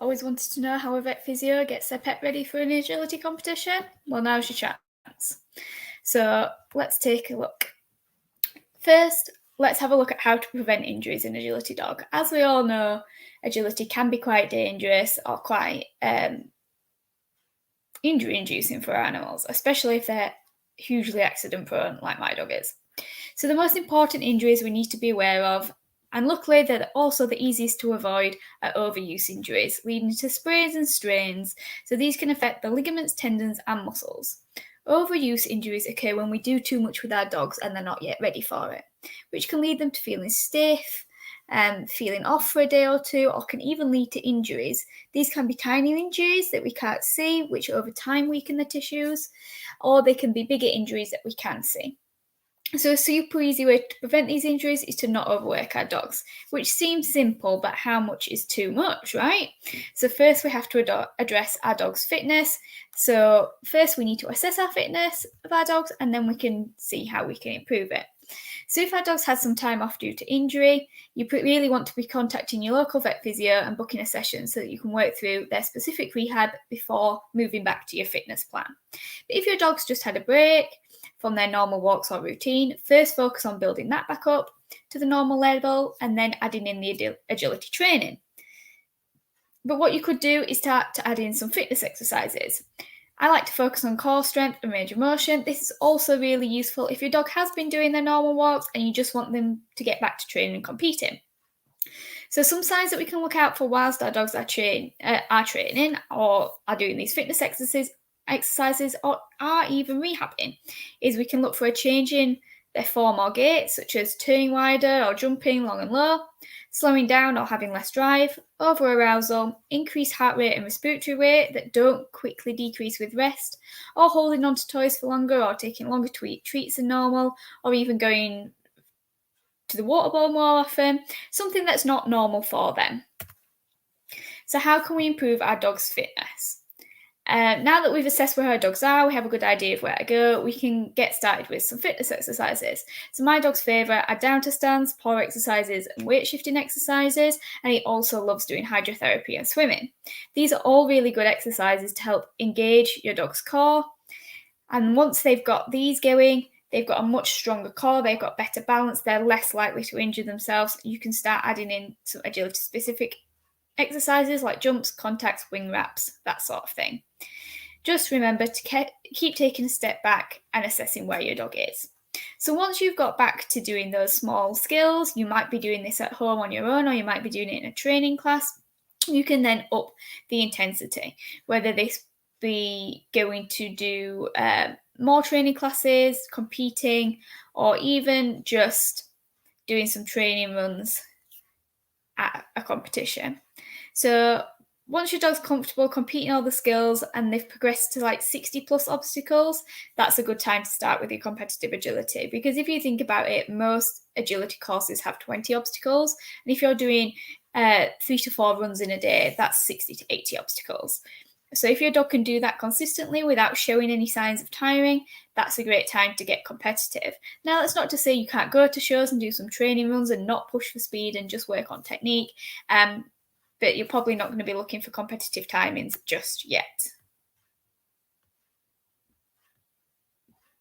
Always wanted to know how a vet physio gets their pet ready for an agility competition? Well, now's your chance. So let's take a look. First, let's have a look at how to prevent injuries in agility dog. As we all know, agility can be quite dangerous or quite injury-inducing for animals, especially if they're hugely accident-prone, like my dog is. So the most important injuries we need to be aware of, and luckily they're also the easiest to avoid, are overuse injuries, leading to sprains and strains. So these can affect the ligaments, tendons, and muscles. Overuse injuries occur when we do too much with our dogs and they're not yet ready for it, which can lead them to feeling stiff, feeling off for a day or two, or can even lead to injuries. These can be tiny injuries that we can't see, which over time weaken the tissues, or they can be bigger injuries that we can see. So a super easy way to prevent these injuries is to not overwork our dogs, which seems simple, but how much is too much, right? So first we have to address our dog's fitness. So first we need to assess our fitness of our dogs, and then we can see how we can improve it. So if our dog's had some time off due to injury, you really want to be contacting your local vet physio and booking a session so that you can work through their specific rehab before moving back to your fitness plan. But if your dog's just had a break from their normal walks or routine, first focus on building that back up to the normal level and then adding in the agility training. But what you could do is start to add in some fitness exercises. I like to focus on core strength and range of motion. This is also really useful if your dog has been doing their normal walks and you just want them to get back to training and competing. So some signs that we can look out for whilst our dogs are training or are doing these fitness exercises or are even rehabbing is we can look for a change in their form or gait, such as turning wider or jumping long and low, slowing down or having less drive, over-arousal, increased heart rate and respiratory rate that don't quickly decrease with rest, or holding onto toys for longer or taking longer to eat treats than normal, or even going to the water bowl more often, something that's not normal for them. So how can we improve our dog's fitness? Now that we've assessed where our dogs are, we have a good idea of where to go, we can get started with some fitness exercises. So my dog's favourite are down to stands, paw exercises and weight shifting exercises, and he also loves doing hydrotherapy and swimming. These are all really good exercises to help engage your dog's core, and once they've got these going, they've got a much stronger core, they've got better balance, they're less likely to injure themselves. You can start adding in some agility specific exercises like jumps, contacts, wing wraps, that sort of thing. Just remember to keep taking a step back and assessing where your dog is. So once you've got back to doing those small skills, you might be doing this at home on your own or you might be doing it in a training class, you can then up the intensity, whether this be going to do more training classes, competing, or even just doing some training runs at a competition. So once your dog's comfortable competing all the skills and they've progressed to like 60 plus obstacles, that's a good time to start with your competitive agility. Because if you think about it, most agility courses have 20 obstacles. And if you're doing 3 to 4 runs in a day, that's 60 to 80 obstacles. So if your dog can do that consistently without showing any signs of tiring, that's a great time to get competitive. Now, that's not to say you can't go to shows and do some training runs and not push for speed and just work on technique. But you're probably not going to be looking for competitive timings just yet.